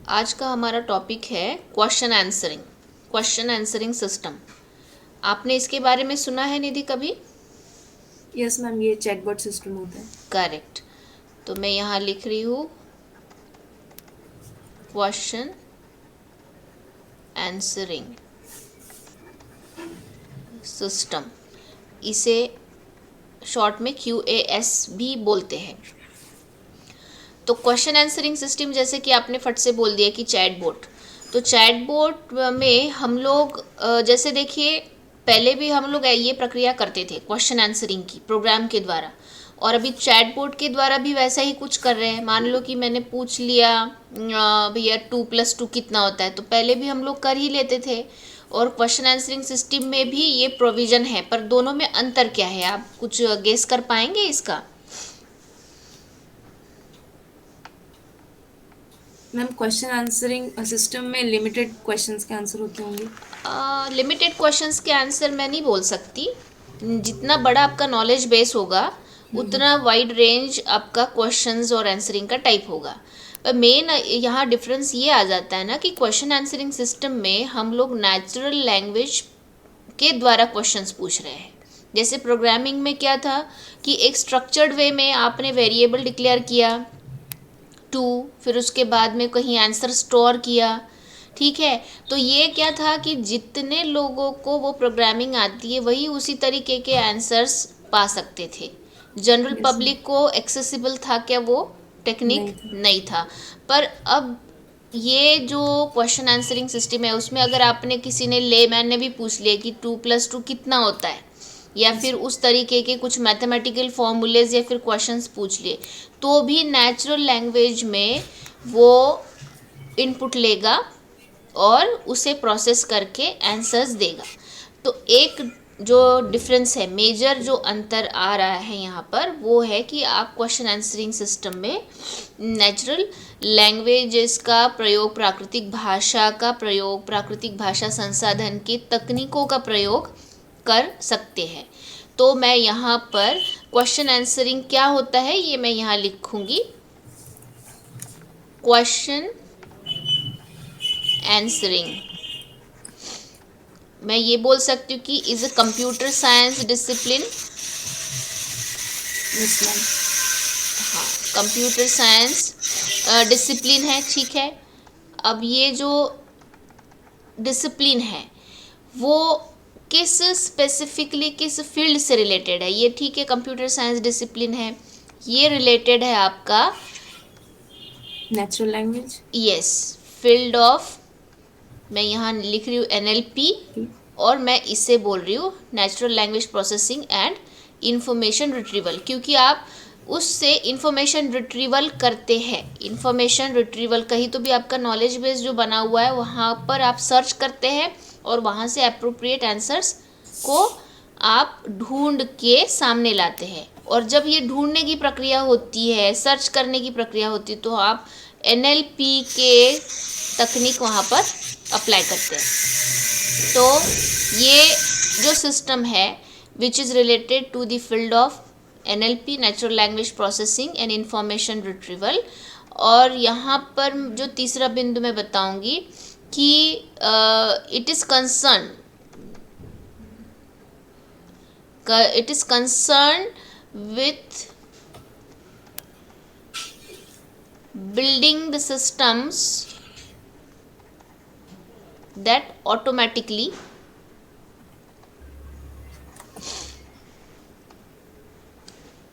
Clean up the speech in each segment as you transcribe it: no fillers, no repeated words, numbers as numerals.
आज का हमारा टॉपिक है क्वेश्चन आंसरिंग सिस्टम। आपने इसके बारे में सुना है निधि कभी? यस मैम, ये चैटबॉट सिस्टम होता है। करेक्ट। तो मैं यहाँ लिख रही हूँ क्वेश्चन आंसरिंग सिस्टम। इसे शॉर्ट में QAS भी बोलते हैं। तो क्वेश्चन आंसरिंग सिस्टम, जैसे कि आपने फट से बोल दिया कि चैटबॉट, तो चैटबॉट में हम लोग जैसे देखिए, पहले भी हम लोग ये प्रक्रिया करते थे क्वेश्चन आंसरिंग की प्रोग्राम के द्वारा, और अभी चैटबॉट के द्वारा भी वैसा ही कुछ कर रहे हैं। मान लो कि मैंने पूछ लिया भैया 2+2 कितना होता है, तो पहले भी हम लोग कर ही लेते थे, और क्वेश्चन आंसरिंग सिस्टम में भी ये प्रोविज़न है। पर दोनों में अंतर क्या है, आप कुछ गेस कर पाएंगे इसका? मैम, क्वेश्चन आंसरिंग सिस्टम में लिमिटेड क्वेश्चंस के आंसर होते होंगे। लिमिटेड क्वेश्चंस के आंसर मैं नहीं बोल सकती। जितना बड़ा आपका नॉलेज बेस होगा, उतना वाइड रेंज आपका क्वेश्चंस और आंसरिंग का टाइप होगा। पर मेन यहाँ डिफरेंस ये आ जाता है ना कि क्वेश्चन आंसरिंग सिस्टम में हम लोग नेचुरल लैंग्वेज के द्वारा क्वेश्चंस पूछ रहे हैं। जैसे प्रोग्रामिंग में क्या था कि एक स्ट्रक्चर्ड वे में आपने वेरिएबल डिक्लेयर किया 2, फिर उसके बाद में कहीं आंसर स्टोर किया। ठीक है, तो ये क्या था कि जितने लोगों को वो प्रोग्रामिंग आती है वही उसी तरीके के आंसर्स पा सकते थे। General yes ma'am. पब्लिक को एक्सेसिबल था क्या वो टेक्निक? नहीं था। नहीं था। पर अब ये जो क्वेश्चन आंसरिंग सिस्टम है, उसमें अगर आपने किसी ने मैन ने भी पूछ लिया कि 2+2 कितना होता है, या यस। फिर उस तरीके के कुछ मैथमेटिकल फॉर्मूलेज या फिर क्वेश्चंस पूछ लिए, तो भी नेचुरल लैंग्वेज में वो इनपुट लेगा और उसे प्रोसेस करके आंसर्स देगा। तो एक जो डिफरेंस है, मेजर जो अंतर आ रहा है यहाँ पर, वो है कि आप क्वेश्चन आंसरिंग सिस्टम में नेचुरल लैंग्वेजेस का प्रयोग, प्राकृतिक भाषा का प्रयोग, प्राकृतिक भाषा संसाधन की तकनीकों का प्रयोग कर सकते हैं। तो मैं यहाँ पर क्वेश्चन आंसरिंग क्या होता है ये मैं यहाँ लिखूँगी, क्वेश्चन आंसरिंग। मैं ये बोल सकती हूँ कि is a computer science discipline. Yes ma'am. हाँ, कंप्यूटर साइंस डिसिप्लिन है। ठीक है, अब ये जो डिसिप्लिन है वो किस स्पेसिफिकली किस फील्ड से रिलेटेड है? ये ठीक है, कंप्यूटर साइंस डिसिप्लिन है, ये रिलेटेड है आपका, natural language. Yes, field of, मैं यहाँ लिख रही हूँ NLP, और मैं इससे बोल रही हूँ natural language processing and information retrieval, क्योंकि आप उससे इंफॉर्मेशन रिट्रीवल करते हैं। इंफॉर्मेशन रिट्रीवल, कहीं तो भी आपका नॉलेज बेस जो बना हुआ है वहाँ पर आप सर्च करते हैं, और वहाँ से अप्रोप्रिएट आंसर्स को आप ढूंढ के सामने लाते हैं। और जब ये ढूंढने की प्रक्रिया होती है, सर्च करने की प्रक्रिया होती है, तो आप NLP के तकनीक वहाँ पर अप्लाई करते हैं। तो ये जो सिस्टम है which is related to the field of NLP, natural language processing and information retrieval. और यहाँ पर जो तीसरा बिंदु मैं बताऊँगी कि it is concerned with building the systems that automatically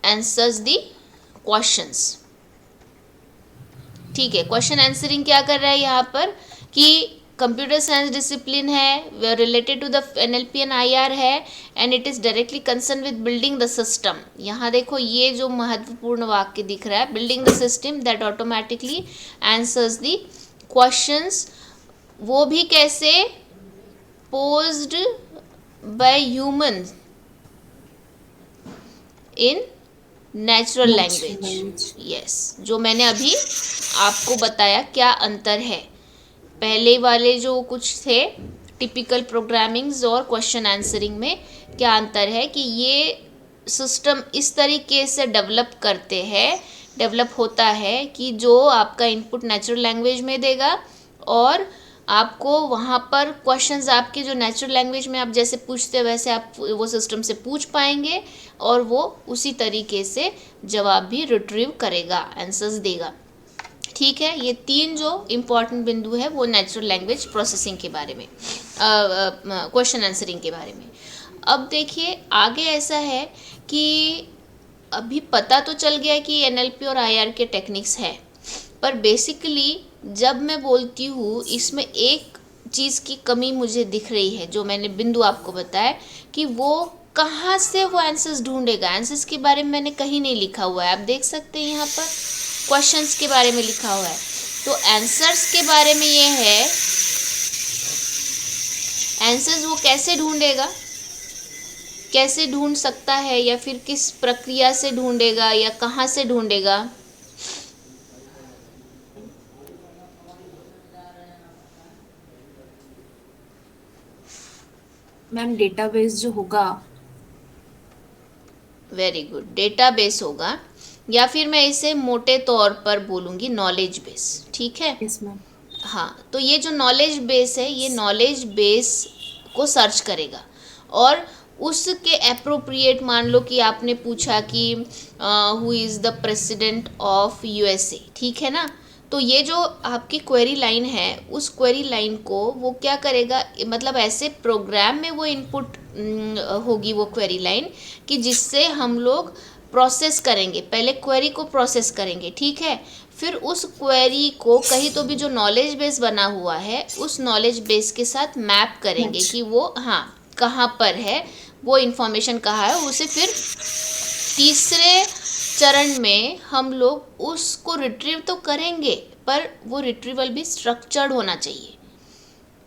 answers the questions। ठीक है, क्वेश्चन आंसरिंग क्या कर रहा है यहाँ पर कि कंप्यूटर साइंस डिसिप्लिन है, related to the NLP and IR है, and it is directly concern with building the system. यहाँ देखो ये जो महत्वपूर्ण वाक्य दिख रहा है, building the system that automatically answers the questions. वो भी कैसे? Posed by human in natural natural language. Language. Yes, जो मैंने अभी आपको बताया क्या अंतर है। पहले वाले जो कुछ थे टिपिकल प्रोग्रामिंग्स और क्वेश्चन आंसरिंग में क्या अंतर है कि ये सिस्टम इस तरीके से डेवलप करते हैं डेवलप होता है कि जो आपका इनपुट नेचुरल लैंग्वेज में देगा और आपको वहाँ पर क्वेश्चंस आपके जो नेचुरल लैंग्वेज में आप जैसे पूछते हैं वैसे आप वो सिस्टम से पूछ पाएंगे और वो उसी तरीके से जवाब भी रिट्रीव करेगा, आंसर्स देगा। ठीक है, ये 3 जो इम्पॉर्टेंट बिंदु है वो नेचुरल लैंग्वेज प्रोसेसिंग के बारे में, क्वेश्चन आंसरिंग के बारे में। अब देखिए आगे ऐसा है कि अभी पता तो चल गया कि एनएलपी और आईआर के टेक्निक्स है, पर बेसिकली जब मैं बोलती हूँ इसमें एक चीज़ की कमी मुझे दिख रही है, जो मैंने बिंदु आपको बताया कि वो कहाँ से वो आंसर्स ढूंढेगा। आंसर्स के बारे में मैंने कहीं नहीं लिखा हुआ है, आप देख सकते हैं यहाँ पर क्वेश्चंस के बारे में लिखा हुआ है। तो आंसर्स के बारे में ये है, आंसर्स वो कैसे ढूंढेगा, कैसे ढूंढ सकता है, या फिर किस प्रक्रिया से ढूंढेगा या कहाँ से ढूंढेगा। मैम डेटाबेस जो होगा। वेरी गुड, डेटाबेस होगा, या फिर मैं इसे मोटे तौर पर बोलूँगी नॉलेज बेस। ठीक है, यस मैम। हाँ, तो ये जो नॉलेज बेस है ये नॉलेज बेस को सर्च करेगा और उसके अप्रोप्रिएट, मान लो कि आपने पूछा कि who is the president of USA, ठीक है ना, तो ये जो आपकी क्वेरी लाइन है उस क्वेरी लाइन को वो क्या करेगा, मतलब ऐसे प्रोग्राम में वो इनपुट होगी वो क्वेरी लाइन कि जिससे हम लोग प्रोसेस करेंगे, पहले क्वेरी को प्रोसेस करेंगे। ठीक है, फिर उस क्वेरी को कहीं तो भी जो नॉलेज बेस बना हुआ है उस नॉलेज बेस के साथ मैप करेंगे Match. कि वो हाँ कहाँ पर है, वो इन्फॉर्मेशन कहाँ है। उसे फिर तीसरे चरण में हम लोग उसको रिट्रीव तो करेंगे, पर वो रिट्रीवल भी स्ट्रक्चर्ड होना चाहिए।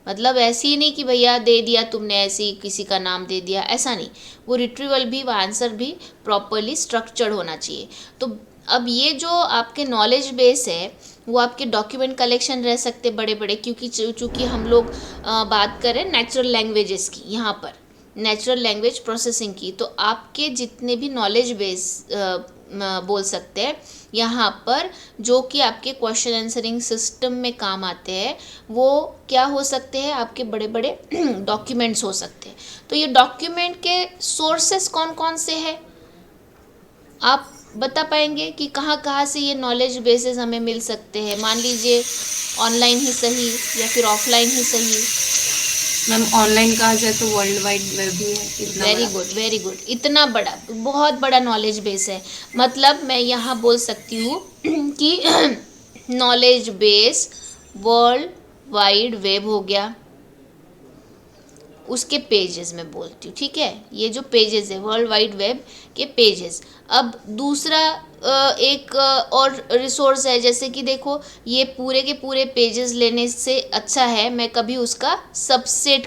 मतलब ऐसे ही नहीं कि भैया दे दिया तुमने, ऐसे ही किसी का नाम दे दिया, ऐसा नहीं। वो रिट्रीवल भी, वो आंसर भी प्रॉपरली स्ट्रक्चर्ड होना चाहिए। तो अब ये जो आपके नॉलेज बेस है वो आपके डॉक्यूमेंट कलेक्शन रह सकते बड़े बड़े, क्योंकि चूँकि हम लोग बात करें नेचुरल लैंग्वेजेस की, यहाँ पर नेचुरल लैंग्वेज प्रोसेसिंग की, तो आपके जितने भी नॉलेज बेस बोल सकते हैं यहाँ पर, जो कि आपके क्वेश्चन आंसरिंग सिस्टम में काम आते हैं, वो क्या हो सकते हैं, आपके बड़े बड़े डॉक्यूमेंट्स हो सकते हैं। तो ये डॉक्यूमेंट के सोर्सेस कौन कौन से हैं, आप बता पाएंगे कि कहाँ कहाँ से ये नॉलेज बेसेस हमें मिल सकते हैं। मान लीजिए ऑनलाइन ही सही या फिर ऑफलाइन ही सही। मैम ऑनलाइन कहा जाए तो वर्ल्ड वाइड वेब भी है, इतना वेरी बड़ा। गुड, वेरी गुड, इतना बड़ा, बहुत बड़ा नॉलेज बेस है। मतलब मैं यहाँ बोल सकती हूँ कि knowledge base world wide web हो गया, उसके पेजेस में बोलती हूँ। ठीक है, ये जो पेजेस है वर्ल्ड वाइड वेब के पेजेस। अब दूसरा एक और रिसोर्स है, जैसे कि देखो ये पूरे के पूरे पेजेस लेने से अच्छा है मैं कभी उसका सबसेट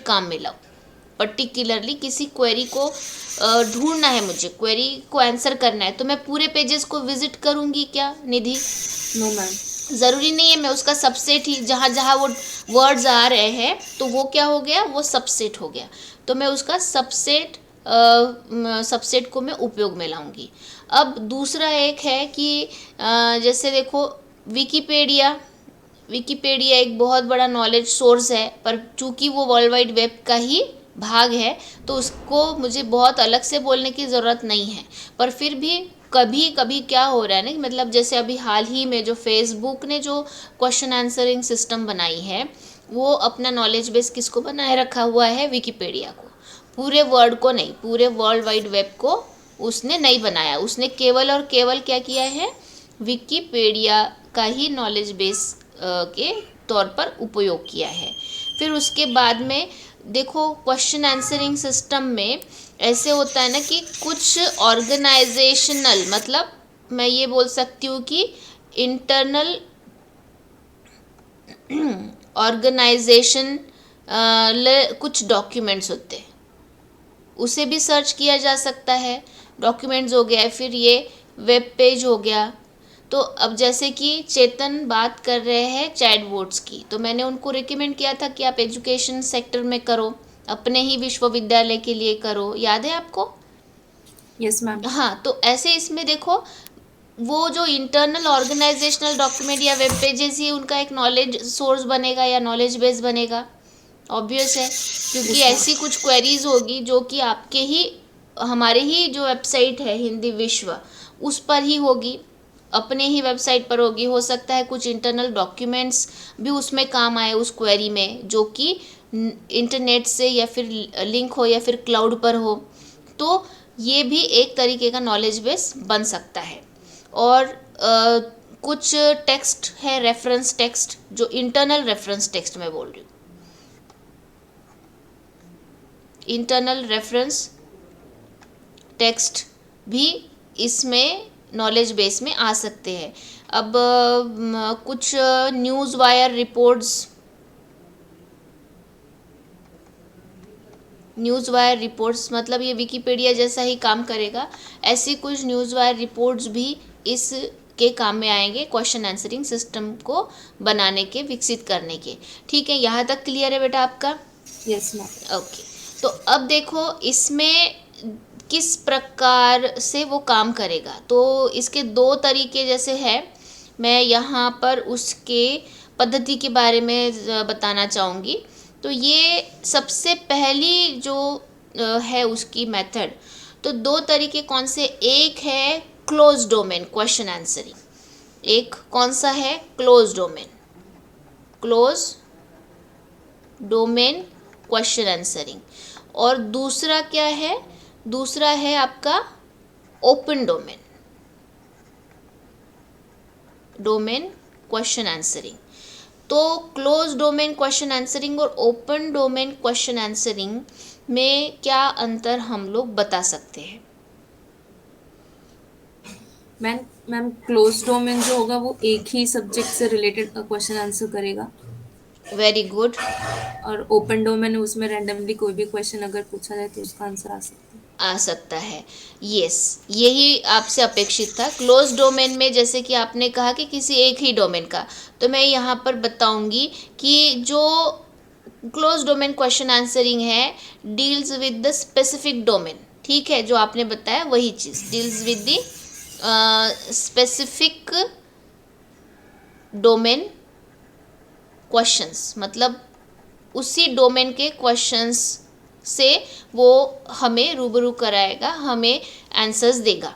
काम में लाऊं। पर्टिकुलरली किसी क्वेरी को ढूंढना है, मुझे क्वेरी को आंसर करना है, तो मैं पूरे पेजेस को विजिट करूँगी क्या निधि? No ma'am. ज़रूरी नहीं है, मैं उसका सबसेट ही, जहाँ जहाँ वो वर्ड्स आ रहे हैं तो वो क्या हो गया, वो सबसेट हो गया, तो मैं उसका सबसेट को मैं उपयोग में लाऊंगी। अब दूसरा एक है कि जैसे देखो विकीपीडिया एक बहुत बड़ा नॉलेज सोर्स है, पर चूंकि वो वर्ल्ड वाइड वेब का ही भाग है तो उसको मुझे बहुत अलग से बोलने की ज़रूरत नहीं है। पर फिर भी कभी कभी क्या हो रहा है ना, मतलब जैसे अभी हाल ही में जो फेसबुक ने जो क्वेश्चन आंसरिंग सिस्टम बनाई है, वो अपना नॉलेज बेस किसको बनाए रखा हुआ है, विकीपीडिया को। पूरे वर्ल्ड को नहीं, पूरे वर्ल्ड वाइड वेब को उसने नहीं बनाया, उसने केवल और केवल क्या किया है, विकीपीडिया का ही नॉलेज बेस के तौर पर उपयोग किया है। फिर उसके बाद में देखो क्वेश्चन आंसरिंग सिस्टम में ऐसे होता है ना कि कुछ ऑर्गेनाइजेशनल, मतलब मैं ये बोल सकती हूँ कि इंटरनल ऑर्गेनाइजेशन कुछ डॉक्यूमेंट्स होते हैं, उसे भी सर्च किया जा सकता है। डॉक्यूमेंट्स हो गया, फिर ये वेब पेज हो गया। तो अब जैसे कि चेतन बात कर रहे हैं चैटबॉट्स की, तो मैंने उनको रिकमेंड किया था कि आप एजुकेशन सेक्टर में करो, अपने ही विश्वविद्यालय के लिए करो, याद है आपको? Yes ma'am. हाँ, तो ऐसे इसमें देखो वो जो इंटरनल ऑर्गेनाइजेशनल डॉक्यूमेंट या वेब पेजेस ही उनका एक नॉलेज सोर्स बनेगा या नॉलेज बेस बनेगा। ऑब्वियस है, क्योंकि यस मैम। ऐसी कुछ क्वेरीज होगी जो कि आपके ही हमारे ही जो वेबसाइट है हिंदी विश्व उस पर ही होगी, अपने ही वेबसाइट पर होगी। हो सकता है कुछ इंटरनल डॉक्यूमेंट्स भी उसमें काम आए उस क्वेरी में, जो कि इंटरनेट से या फिर लिंक हो या फिर क्लाउड पर हो। तो ये भी एक तरीके का नॉलेज बेस बन सकता है। और कुछ टेक्स्ट है रेफरेंस टेक्स्ट, जो इंटरनल रेफरेंस टेक्स्ट मैं बोल रही हूँ, इंटरनल रेफरेंस टेक्स्ट भी इसमें नॉलेज बेस में आ सकते हैं। अब कुछ news wire reports, news wire reports मतलब ये विकिपीडिया जैसा ही काम करेगा। ऐसी कुछ न्यूज़ वायर रिपोर्ट्स भी इस के काम में आएंगे क्वेश्चन आंसरिंग सिस्टम को बनाने के, विकसित करने के। ठीक है, यहाँ तक क्लियर है बेटा आपका? Yes ma'am. ओके, तो अब देखो इसमें किस प्रकार से वो काम करेगा। तो इसके दो तरीके जैसे है, मैं यहाँ पर उसके पद्धति के बारे में बताना चाहूँगी। तो ये सबसे पहली जो है उसकी मेथड, तो दो तरीके कौन से, एक है क्लोज डोमेन क्वेश्चन आंसरिंग, एक कौन सा है, close domain, close domain question answering. और दूसरा क्या है, दूसरा है आपका open domain, domain question answering. तो क्लोज डोमेन क्वेश्चन आंसरिंग और ओपन डोमेन क्वेश्चन आंसरिंग में क्या अंतर हम लोग बता सकते हैं? मैम मैम क्लोज डोमेन जो होगा वो एक ही सब्जेक्ट से रिलेटेड क्वेश्चन आंसर करेगा, वेरी गुड, और ओपन डोमेन उसमें रैंडमली कोई भी क्वेश्चन अगर पूछा जाए तो उसका आंसर आ सकता है। आ सकता है। यस, यही आपसे अपेक्षित था। क्लोज डोमेन में जैसे कि आपने कहा कि किसी एक ही डोमेन का, तो मैं यहाँ पर बताऊंगी कि जो क्लोज डोमेन क्वेश्चन आंसरिंग है deals with the specific domain. ठीक है, जो आपने बताया वही चीज़, deals with the specific domain questions, मतलब उसी डोमेन के क्वेश्चंस से वो हमें रूबरू कराएगा, हमें आंसर्स देगा।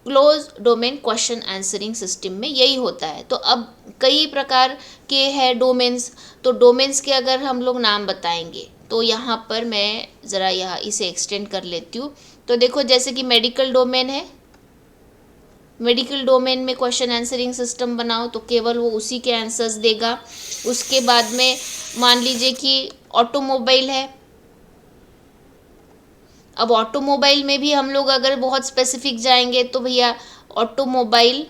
Close domain question answering system में यही होता है। तो अब कई प्रकार के हैं डोमेन्स, तो डोमेन्स के अगर हम लोग नाम बताएंगे तो यहाँ पर मैं ज़रा यहाँ इसे एक्सटेंड कर लेती हूँ। तो देखो जैसे कि मेडिकल डोमेन है, मेडिकल डोमेन में क्वेश्चन आंसरिंग सिस्टम बनाओ तो केवल वो उसी के आंसर्स देगा। उसके बाद में मान लीजिए कि ऑटोमोबाइल है, अब ऑटोमोबाइल में भी हम लोग अगर बहुत स्पेसिफिक जाएंगे तो भैया ऑटोमोबाइल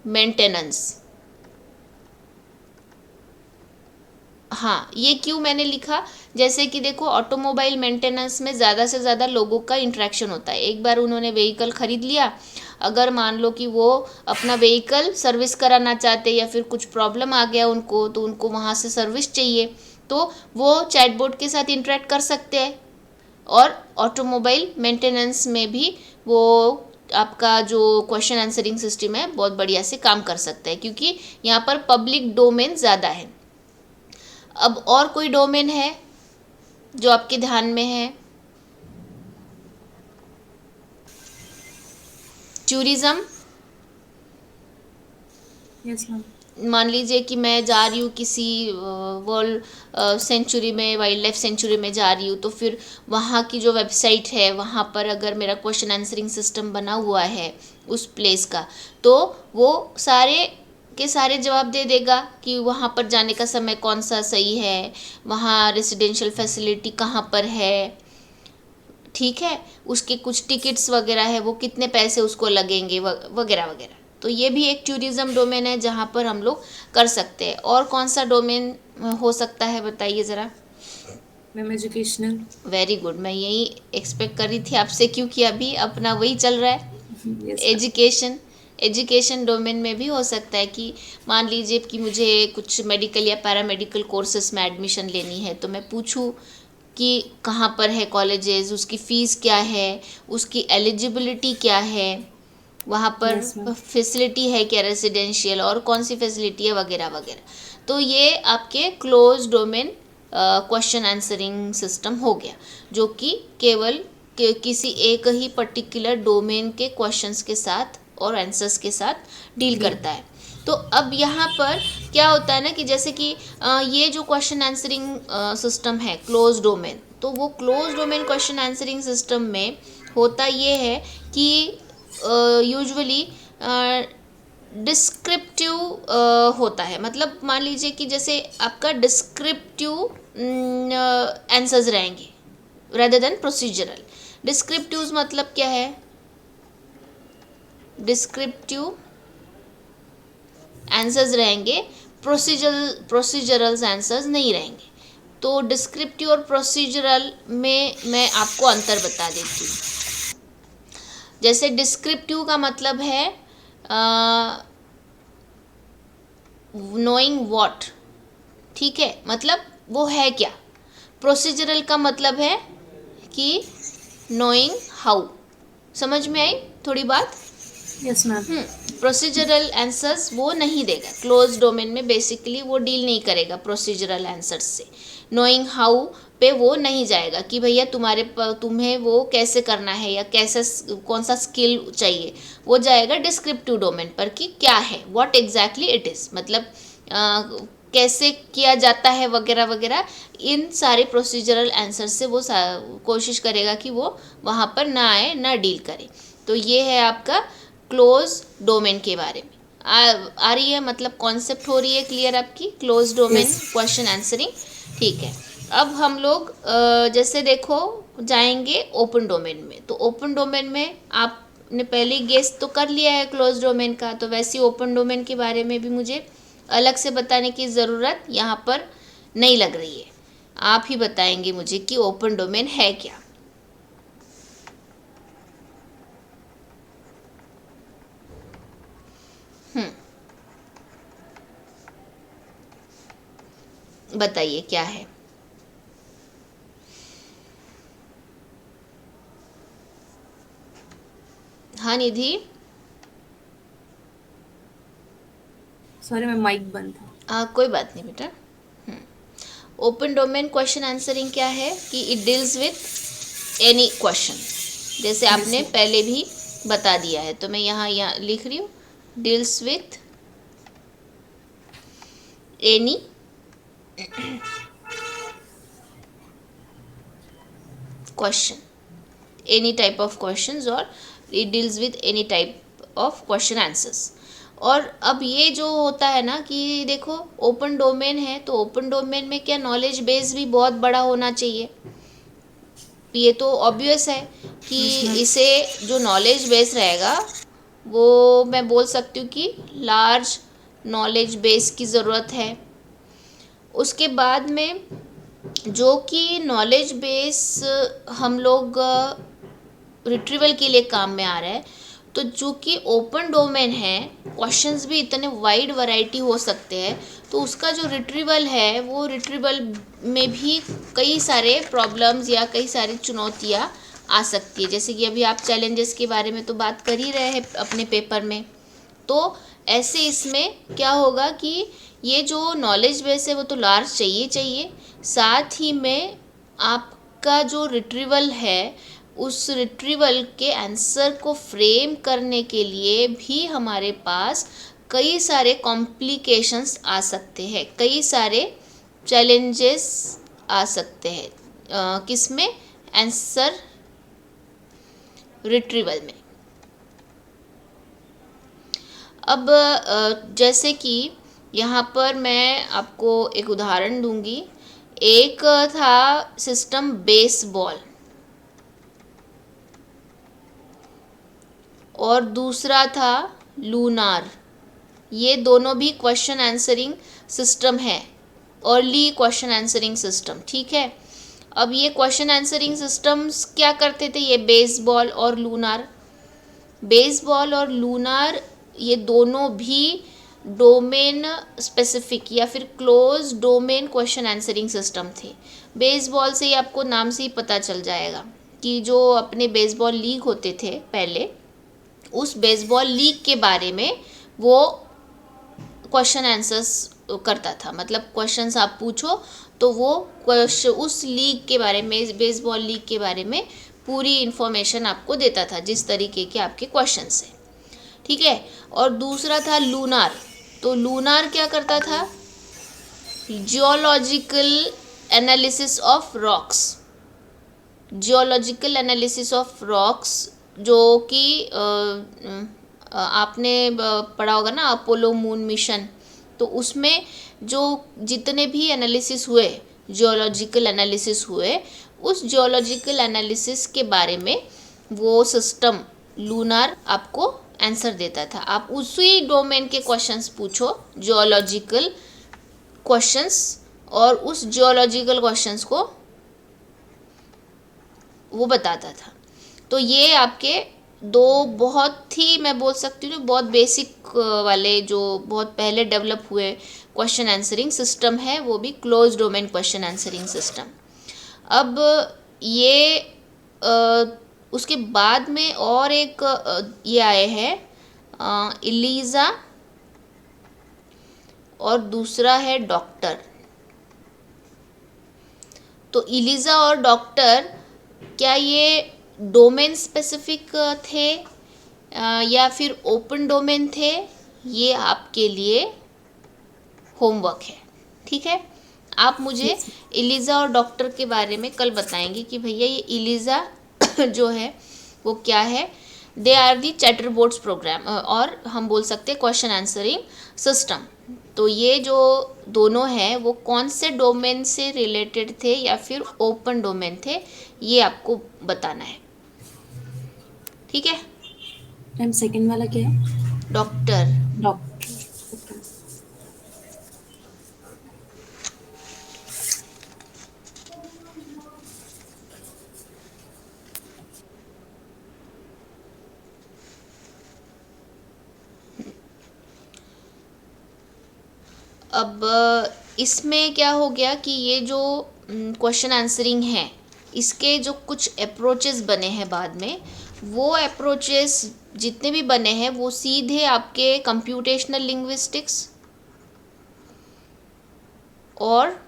मेंटेनेंस। हाँ, ये क्यों मैंने लिखा, जैसे कि देखो ऑटोमोबाइल मेंटेनेंस में ज़्यादा से ज़्यादा लोगों का इंट्रैक्शन होता है। एक बार उन्होंने व्हीकल ख़रीद लिया, अगर मान लो कि वो अपना व्हीकल सर्विस कराना चाहते या फिर कुछ प्रॉब्लम आ गया उनको, तो उनको वहाँ से सर्विस चाहिए, तो वो चैटबॉट के साथ इंटरेक्ट कर सकते हैं। और ऑटोमोबाइल मेंटेनेंस में भी वो आपका जो क्वेश्चन आंसरिंग सिस्टम है बहुत बढ़िया से काम कर सकता है, क्योंकि यहाँ पर पब्लिक डोमेन ज़्यादा है। अब और कोई डोमेन है जो आपके ध्यान में है? टूरिज्म। Yes ma'am. मान लीजिए कि मैं जा रही हूँ किसी वर्ल्ड सेंचुरी में, वाइल्ड लाइफ सेंचुरी में जा रही हूँ, तो फिर वहाँ की जो वेबसाइट है वहाँ पर अगर मेरा क्वेश्चन आंसरिंग सिस्टम बना हुआ है उस प्लेस का, तो वो सारे के सारे जवाब दे देगा कि वहाँ पर जाने का समय कौन सा सही है, वहाँ रेसिडेंशियल फैसिलिटी कहाँ पर है, ठीक है, उसके कुछ टिकट्स वगैरह है, वो कितने पैसे उसको लगेंगे वगैरह वगैरह। तो ये भी एक टूरिज़्म डोमेन है जहाँ पर हम लोग कर सकते हैं। और कौन सा डोमेन हो सकता है बताइए ज़रा? Ma'am educational. वेरी गुड, मैं यही एक्सपेक्ट कर रही थी आपसे, क्योंकि अभी अपना वही चल रहा है, यस। एजुकेशन। एजुकेशन डोमेन में भी हो सकता है कि मान लीजिए कि मुझे कुछ मेडिकल या पैरामेडिकल कोर्सेज में एडमिशन लेनी है, तो मैं पूछूं कि कहाँ पर है कॉलेजेस, उसकी फ़ीस क्या है, उसकी एलिजिबिलिटी क्या है, वहाँ पर Yes, ma'am. फैसिलिटी है क्या रेजिडेंशियल, और कौन सी फैसिलिटी है वगैरह वगैरह। तो ये आपके close domain question answering system हो गया, जो कि केवल किसी एक ही पर्टिकुलर डोमेन के क्वेश्चंस के साथ और आंसर्स के साथ डील करता है। तो अब यहाँ पर क्या होता है ना कि जैसे कि ये जो क्वेश्चन आंसरिंग सिस्टम है क्लोज डोमेन, तो वो close domain question answering system में होता ये है कि यूजुअली डिस्क्रिप्टिव होता है। मतलब मान लीजिए कि जैसे आपका डिस्क्रिप्टिव आंसर्स रहेंगे रेदर देन प्रोसीजरल। डिस्क्रिप्टिव्स मतलब क्या है, डिस्क्रिप्टिव आंसर्स रहेंगे, प्रोसीजरल आंसर्स नहीं रहेंगे। तो डिस्क्रिप्टिव और प्रोसीजरल में मैं आपको अंतर बता देती हूँ। जैसे डिस्क्रिप्टिव का मतलब है नोइंग व्हाट, ठीक है, मतलब वो है क्या। प्रोसीजरल का मतलब है कि नोइंग हाउ। समझ में आई थोड़ी बात? Yes, ma'am. प्रोसीजरल आंसर्स वो नहीं देगा क्लोज डोमेन में, बेसिकली वो डील नहीं करेगा प्रोसीजरल आंसर्स से। नोइंग हाउ पे वो नहीं जाएगा कि भैया तुम्हें वो कैसे करना है या कैसे कौन सा स्किल चाहिए। वो जाएगा डिस्क्रिप्टिव डोमेन पर कि क्या है, व्हाट एग्जैक्टली इट इज़, मतलब कैसे किया जाता है वगैरह वगैरह। इन सारे प्रोसीजरल आंसर से वो कोशिश करेगा कि वो वहाँ पर ना आए, ना डील करे। तो ये है आपका क्लोज डोमेन के बारे में। आ रही है, मतलब कॉन्सेप्ट हो रही है क्लियर आपकी, close domain Yes. Question answering. ठीक है, अब हम लोग जैसे देखो जाएंगे ओपन डोमेन में। तो ओपन डोमेन में आपने पहले गेस तो कर लिया है क्लोज डोमेन का, तो वैसे ओपन डोमेन के बारे में भी मुझे अलग से बताने की ज़रूरत यहाँ पर नहीं लग रही है। आप ही बताएंगे मुझे कि ओपन डोमेन है क्या। बताइए क्या है। हाँ निधि। Sorry, मैं माइक बंद था. कोई बात नहीं बेटा। ओपन डोमेन क्वेश्चन आंसरिंग क्या है कि it deals with any question, जैसे आपने Yes, ma'am. पहले भी बता दिया है, तो मैं यहाँ लिख रही हूँ deals with any question, any type of questions, और it deals with any type of question answers. और अब ये जो होता है ना कि देखो ओपन डोमेन है, तो ओपन डोमेन में क्या नॉलेज बेस भी बहुत बड़ा होना चाहिए। ये तो ऑब्वियस है कि Yes, ma'am. इसे जो नॉलेज बेस रहेगा वो मैं बोल सकती हूँ कि लार्ज नॉलेज बेस की ज़रूरत है। उसके बाद में जो कि नॉलेज बेस हम लोग रिट्रीवल के लिए काम में आ रहा है, तो जो कि ओपन डोमेन है, क्वेश्चंस भी इतने वाइड वैरायटी हो सकते हैं, तो उसका जो रिट्रीवल है वो रिट्रीवल में भी कई सारे प्रॉब्लम्स या कई सारी चुनौतियाँ आ सकती है। जैसे कि अभी आप चैलेंजेस के बारे में तो बात कर ही रहे हैं अपने पेपर में, तो ऐसे इसमें क्या होगा कि ये जो नॉलेज बेस है वो तो लार्ज चाहिए, साथ ही में आपका जो रिट्रीवल है उस रिट्रीवल के आंसर को फ्रेम करने के लिए भी हमारे पास कई सारे कॉम्प्लिकेशंस आ सकते हैं, कई सारे चैलेंजेस आ सकते हैं। किस में? आंसर रिट्रीवल में। अब जैसे कि यहाँ पर मैं आपको एक उदाहरण दूंगी। एक था सिस्टम बेसबॉल और दूसरा था लूनार। ये दोनों भी क्वेश्चन आंसरिंग सिस्टम है, अर्ली क्वेश्चन आंसरिंग सिस्टम, ठीक है। अब ये क्वेश्चन आंसरिंग सिस्टम्स क्या करते थे, ये बेसबॉल और लूनार। बेसबॉल और लूनार ये दोनों भी डोमेन स्पेसिफिक या फिर close domain question answering system थे। बेसबॉल से ही आपको नाम से ही पता चल जाएगा कि जो अपने बेसबॉल लीग होते थे पहले, उस बेसबॉल लीग के बारे में वो क्वेश्चन आंसर्स करता था। मतलब क्वेश्चंस आप पूछो तो वो क्वेश्चन उस लीग के बारे में, बेसबॉल लीग के बारे में पूरी इन्फॉर्मेशन आपको देता था, जिस तरीके के आपके क्वेश्चंस हैं। ठीक है। और दूसरा था लूनार। तो लूनार क्या करता था? Geological analysis of rocks. Geological analysis of rocks, जो कि आपने पढ़ा होगा ना अपोलो मून मिशन। तो उसमें जो जितने भी एनालिसिस हुए, जियोलॉजिकल एनालिसिस हुए, उस जियोलॉजिकल एनालिसिस के बारे में वो सिस्टम लूनार आपको आंसर देता था। आप उसी डोमेन के क्वेश्चंस पूछो, जियोलॉजिकल क्वेश्चंस, और उस जियोलॉजिकल क्वेश्चंस को वो बताता था। तो ये आपके दो बहुत ही, मैं बोल सकती हूँ बहुत बेसिक वाले, जो बहुत पहले डेवलप हुए क्वेश्चन आंसरिंग सिस्टम है, वो भी close domain question answering system. अब ये उसके बाद में और एक ये आए हैं इलीज़ा, और दूसरा है डॉक्टर। तो इलीज़ा और डॉक्टर, क्या ये डोमेन स्पेसिफिक थे या फिर ओपन डोमेन थे? ये आपके लिए होमवर्क है। ठीक है। आप मुझे Yes. इलीज़ा और डॉक्टर के बारे में कल बताएंगे कि भैया ये इलीज़ा जो है वो क्या है। दे आर दी चैटरबोर्ड्स प्रोग्राम, और हम बोल सकते हैं क्वेश्चन आंसरिंग सिस्टम। तो ये जो दोनों हैं वो कौन से डोमेन से रिलेटेड थे या फिर ओपन डोमेन थे, ये आपको बताना है। ठीक है। मैम सेकंड वाला क्या है? डॉक्टर। डॉक्टर। अब इसमें क्या हो गया कि ये जो क्वेश्चन आंसरिंग है, इसके जो कुछ अप्रोचेस बने हैं बाद में, वो अप्रोचेस जितने भी बने हैं वो सीधे आपके कंप्यूटेशनल लिंग्विस्टिक्स और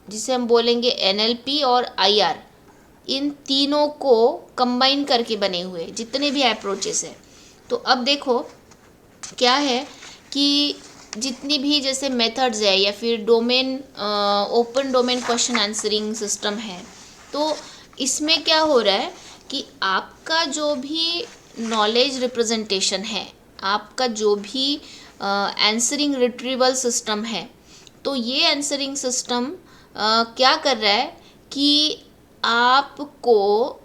जिसे हम बोलेंगे एनएलपी और आईआर, इन तीनों को कंबाइन करके बने हुए जितने भी अप्रोचेस हैं। तो अब देखो क्या है कि जितनी भी जैसे मेथड्स है या फिर domain, open domain question answering system है, तो इसमें क्या हो रहा है कि आपका जो भी नॉलेज रिप्रेजेंटेशन है, आपका जो भी आंसरिंग रिट्रीवल सिस्टम है, तो ये आंसरिंग सिस्टम क्या कर रहा है कि आपको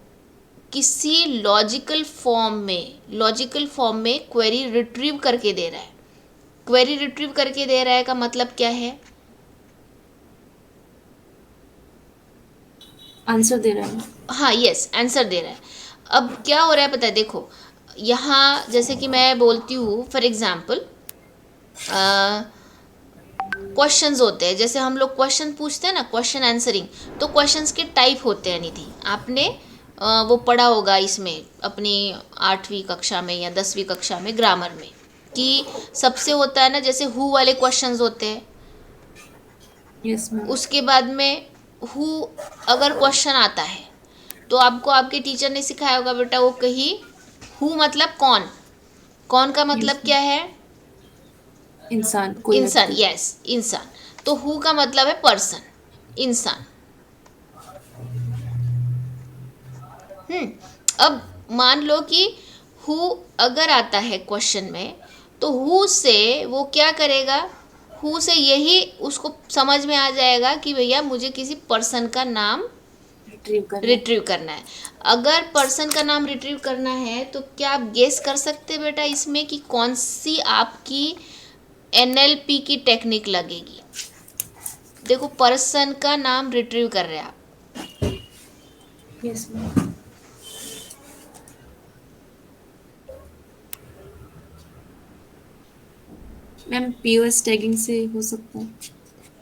किसी लॉजिकल फॉर्म में क्वेरी रिट्रीव करके दे रहा है। क्वेरी रिट्रीव करके दे रहा है का मतलब क्या है? आंसर दे रहा है। हाँ, यस, आंसर दे रहा है। अब क्या हो रहा है पता है? देखो यहाँ जैसे कि मैं बोलती हूँ फॉर एग्जाम्पल, क्वेश्चंस होते हैं, जैसे हम लोग क्वेश्चन पूछते हैं ना, क्वेश्चन आंसरिंग। तो क्वेश्चंस के टाइप होते हैं निधि, आपने वो पढ़ा होगा इसमें अपनी 8वीं कक्षा में या 10वीं कक्षा में ग्रामर में, कि सबसे होता है ना जैसे हु वाले क्वेश्चंस होते हैं। Yes ma'am. उसके बाद में हु अगर क्वेश्चन आता है तो आपको आपके टीचर ने सिखाया होगा बेटा वो कही हु मतलब कौन, कौन का यस मतलब मैम। क्या है? इंसान, कोई इंसान, व्यक्ति। यस, इंसान। तो हु का मतलब है पर्सन, इंसान। अब मान लो कि हु अगर आता है क्वेश्चन में, तो हु से वो क्या करेगा? हु से यही उसको समझ में आ जाएगा कि भैया मुझे किसी पर्सन का नाम रिट्रीव करना है। रिट्रीव करना है। अगर पर्सन का नाम रिट्रीव करना है तो क्या आप गेस कर सकते हैं बेटा इसमें कि कौन सी आपकी एनएलपी की टेक्निक लगेगी? देखो पर्सन का नाम रिट्रीव कर रहे हैं आप। Yes ma'am. Ma'am POS tagging से हो सकता है।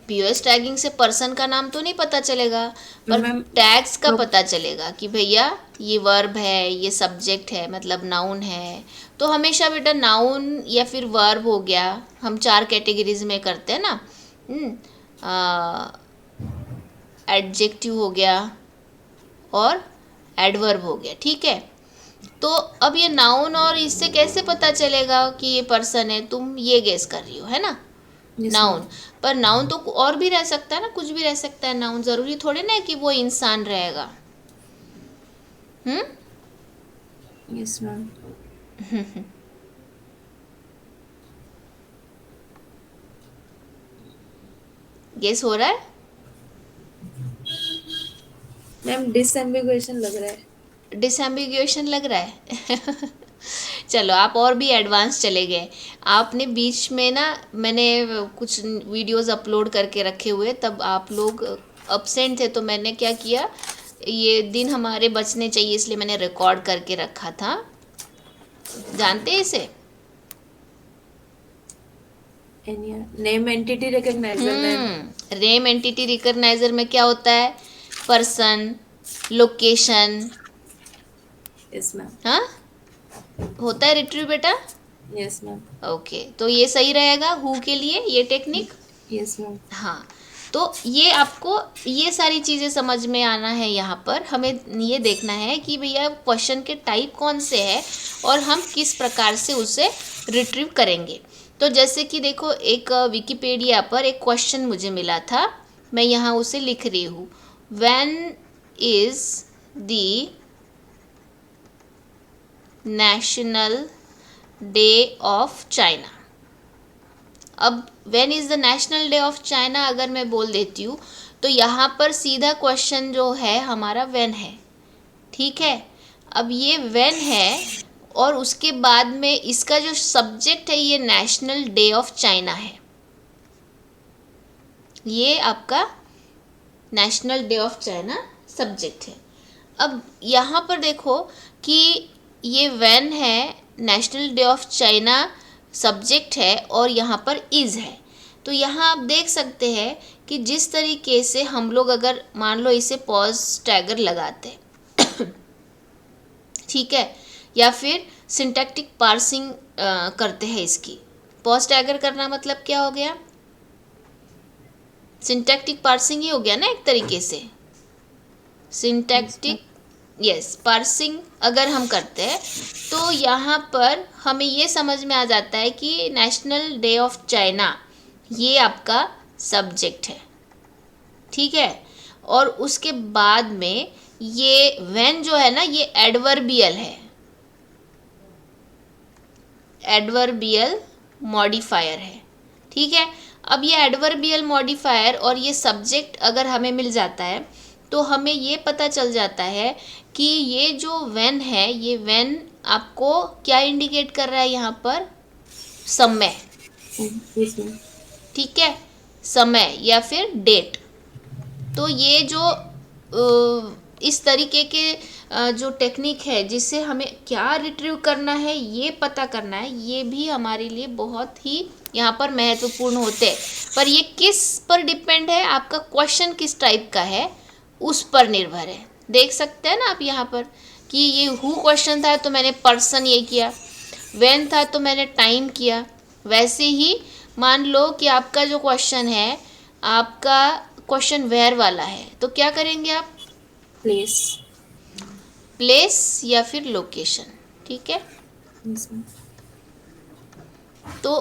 पीओएस टैगिंग से पर्सन का नाम तो नहीं पता चलेगा, पर मैम टैग्स का तो पता चलेगा कि भैया ये वर्ब है, ये सब्जेक्ट है, मतलब नाउन है। तो हमेशा बेटा नाउन या फिर वर्ब हो गया, हम 4 कैटेगरीज में करते हैं ना। एडजेक्टिव हो गया और एडवर्ब हो गया, ठीक है। तो अब ये नाउन और इससे कैसे पता चलेगा कि ये पर्सन है, तुम ये गेस कर रही हो, है ना। Yes ma'am. नाउन, पर नाउन तो और भी रह सकता है ना, कुछ भी रह सकता है नाउन, जरूरी थोड़ी ना है कि वो इंसान रहेगा। हम्म। Yes ma'am. गेस हो रहा है। मैम डिसएम्बिगुएशन लग रहा है। डिसएम्बिगुएशन लग रहा है। चलो आप और भी एडवांस चले गए। आपने बीच में ना, मैंने कुछ वीडियोस अपलोड करके रखे हुए, तब आप लोग अपसेंट थे, तो मैंने क्या किया, ये दिन हमारे बचने चाहिए इसलिए मैंने रिकॉर्ड करके रखा था। जानते हैं इसे। Name entity recogniser ma'am. Name entity recogniser में क्या होता है, पर्सन, लोकेशन। Yes ma'am. हाँ, होता है रिट्रीव बेटा। Yes ma'am. ओके, तो ये सही रहेगा हु के लिए ये टेक्निक। Yes ma'am. हाँ, तो ये आपको ये सारी चीज़ें समझ में आना है। यहाँ पर हमें ये देखना है कि भैया क्वेश्चन के टाइप कौन से है और हम किस प्रकार से उसे रिट्रीव करेंगे। तो जैसे कि देखो, एक विकिपीडिया पर एक क्वेश्चन मुझे मिला था, मैं यहाँ उसे लिख रही हूँ। When is the national day of China. अब when is the national day of China अगर मैं बोल देती हूँ, तो यहाँ पर सीधा क्वेश्चन जो है हमारा व्हेन है, ठीक है। अब ये व्हेन है और उसके बाद में इसका जो सब्जेक्ट है ये नेशनल डे ऑफ चाइना है। ये आपका national day of China subject है। अब यहाँ पर देखो कि ये व्हेन है, national day of China subject है और यहाँ पर इज़ है। तो यहाँ आप देख सकते हैं कि जिस तरीके से हम लोग अगर मान लो इसे पॉज टैगर लगाते ठीक है, या फिर सिंटैक्टिक पार्सिंग करते हैं इसकी। पॉज टैगर करना मतलब क्या हो गया, सिंटैक्टिक पार्सिंग ही हो गया ना एक तरीके से। सिंटैक्टिक यस पार्सिंग अगर हम करते हैं तो यहाँ पर हमें ये समझ में आ जाता है कि नेशनल डे ऑफ चाइना ये आपका सब्जेक्ट है, ठीक है। और उसके बाद में ये व्हेन जो है ना ये एडवर्बियल है, एडवर्बियल मॉडिफायर है, ठीक है। अब ये एडवर्बियल मॉडिफायर और ये सब्जेक्ट अगर हमें मिल जाता है तो हमें ये पता चल जाता है कि ये जो व्हेन है, ये व्हेन आपको क्या इंडिकेट कर रहा है यहाँ पर, समय, यस मैम। ठीक है, समय या फिर डेट। तो ये जो इस तरीके के जो टेक्निक है जिससे हमें क्या रिट्रीव करना है, ये पता करना है, ये भी हमारे लिए बहुत ही यहाँ पर महत्वपूर्ण होते हैं। पर ये किस पर डिपेंड है, आपका क्वेश्चन किस टाइप का है उस पर निर्भर है। देख सकते हैं ना आप यहाँ पर कि ये हु क्वेश्चन था तो मैंने पर्सन ये किया, व्हेन था तो मैंने टाइम किया। वैसे ही मान लो कि आपका जो क्वेश्चन है, आपका क्वेश्चन वेयर वाला है, तो क्या करेंगे आप, प्लेस। प्लेस या फिर लोकेशन, ठीक है। Yes ma'am. तो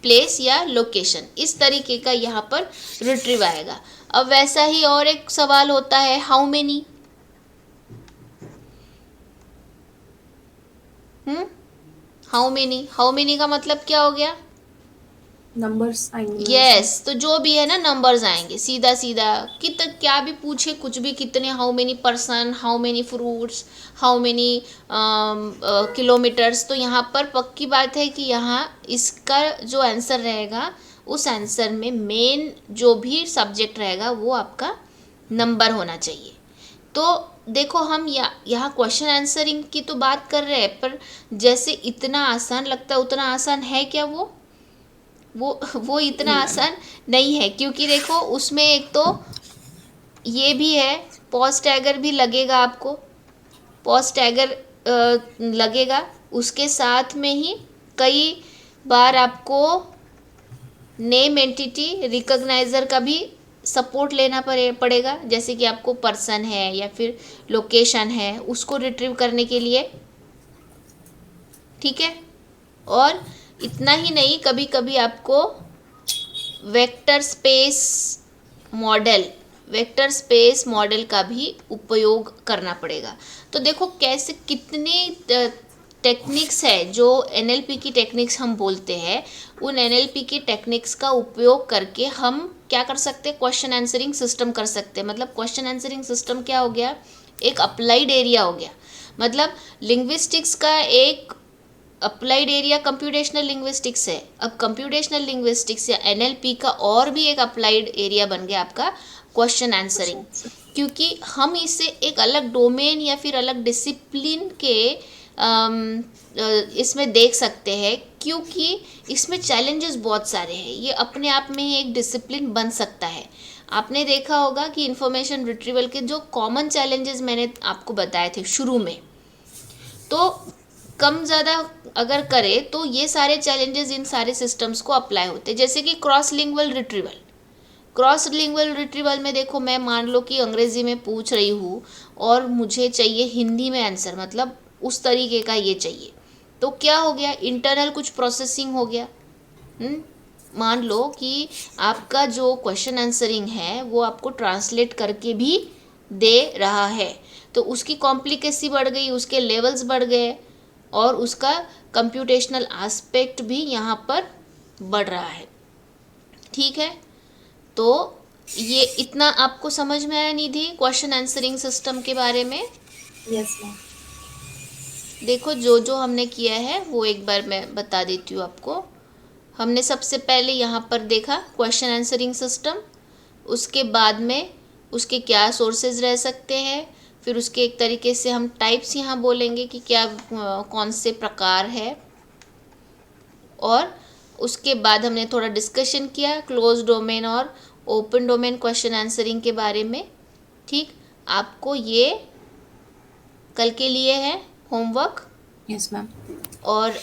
प्लेस या लोकेशन इस तरीके का यहाँ पर रिट्रीव आएगा। अब वैसा ही और एक सवाल होता है, हाउ मेनी। हाउ मेनी का मतलब क्या हो गया, नंबर्स आएंगे। यस तो जो भी है ना नंबर्स आएंगे, सीधा सीधा क्या भी पूछे कुछ भी, कितने, how many person, how many fruits, how many kilometres. तो यहाँ पर पक्की बात है कि यहाँ इसका जो आंसर रहेगा उस आंसर में मेन जो भी सब्जेक्ट रहेगा वो आपका नंबर होना चाहिए। तो देखो हम यहाँ क्वेश्चन आंसरिंग की तो बात कर रहे हैं, पर जैसे इतना आसान लगता है उतना आसान है क्या वो, वो इतना मैम। आसान नहीं है, क्योंकि देखो उसमें एक तो ये भी है, पॉज टैगर भी लगेगा आपको, पॉज टैगर लगेगा, उसके साथ में ही कई बार आपको नेम एंटिटी रिकॉग्नाइजर का भी सपोर्ट लेना पड़ेगा, जैसे कि आपको पर्सन है या फिर लोकेशन है उसको रिट्रीव करने के लिए। ठीक है, और इतना ही नहीं, कभी कभी आपको vector space model vector space model का भी उपयोग करना पड़ेगा। तो देखो कैसे कितनी टेक्निक्स है जो एनएलपी की टेक्निक्स हम बोलते हैं, उन एनएलपी की टेक्निक्स का उपयोग करके हम क्या कर सकते हैं, क्वेश्चन आंसरिंग सिस्टम कर सकते हैं। मतलब क्वेश्चन आंसरिंग सिस्टम क्या हो गया, एक अप्लाइड एरिया हो गया। मतलब लिंग्विस्टिक्स का एक अप्लाइड एरिया कंप्यूटेशनल लिंग्विस्टिक्स है। अब कंप्यूटेशनल लिंग्विस्टिक्स या एनएलपी का और भी एक अप्लाइड एरिया बन गया आपका क्वेश्चन आंसरिंग, क्योंकि हम इसे एक अलग डोमेन या फिर अलग डिसिप्लिन के इसमें देख सकते हैं, क्योंकि इसमें चैलेंजेस बहुत सारे हैं। ये अपने आप में ही एक डिसिप्लिन बन सकता है। आपने देखा होगा कि इंफॉर्मेशन रिट्रीवल के जो कॉमन चैलेंजेस मैंने आपको बताए थे शुरू में, तो कम ज़्यादा अगर करें तो ये सारे चैलेंजेस इन सारे सिस्टम्स को अप्लाई होते हैं। जैसे कि cross lingual retrieval, cross lingual retrieval में देखो, मैं मान लो कि अंग्रेज़ी में पूछ रही हूँ और मुझे चाहिए हिंदी में आंसर, मतलब उस तरीके का ये चाहिए, तो क्या हो गया, इंटरनल कुछ प्रोसेसिंग हो गया। मान लो कि आपका जो क्वेश्चन आंसरिंग है वो आपको ट्रांसलेट करके भी दे रहा है, तो उसकी कॉम्प्लिकेसी बढ़ गई, उसके लेवल्स बढ़ गए, और उसका कंप्यूटेशनल एस्पेक्ट भी यहाँ पर बढ़ रहा है। ठीक है, तो ये इतना आपको समझ में आया निधि क्वेश्चन आंसरिंग सिस्टम के बारे में? Yes ma'am. देखो जो जो हमने किया है वो एक बार मैं बता देती हूँ आपको। हमने सबसे पहले यहाँ पर देखा क्वेश्चन आंसरिंग सिस्टम, उसके बाद में उसके क्या सोर्सेज रह सकते हैं, फिर उसके एक तरीके से हम टाइप्स यहाँ बोलेंगे कि क्या कौन से प्रकार है, और उसके बाद हमने थोड़ा डिस्कशन किया क्लोज डोमेन और ओपन डोमेन क्वेश्चन आंसरिंग के बारे में। ठीक, आपको ये कल के लिए है होमवर्क। Yes ma'am. और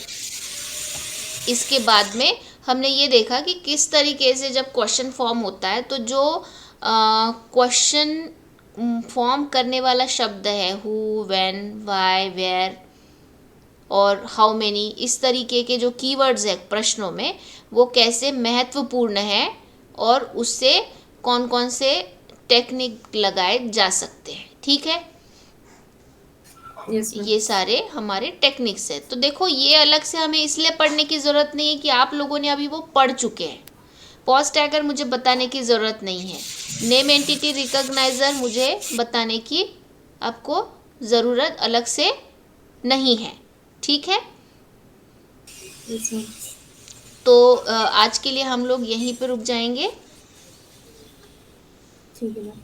इसके बाद में हमने ये देखा कि किस तरीके से जब क्वेश्चन फॉर्म होता है तो जो क्वेश्चन फॉर्म करने वाला शब्द है हु, व्हेन, व्हाई, वेयर और हाउ मेनी, इस तरीके के जो कीवर्ड्स है प्रश्नों में, वो कैसे महत्वपूर्ण है और उससे कौन कौन से टेक्निक लगाए जा सकते हैं। ठीक है, यस मैम। ये सारे हमारे टेक्निक्स है। तो देखो ये अलग से हमें इसलिए पढ़ने की ज़रूरत नहीं है कि आप लोगों ने अभी वो पढ़ चुके हैं। पॉज टैगर मुझे बताने की ज़रूरत नहीं है, नेम एंटिटी रिकॉग्नाइजर मुझे बताने की आपको ज़रूरत अलग से नहीं है। ठीक है, यस मैम। तो आज के लिए हम लोग यहीं पर रुक जाएंगे। ठीक है मैम।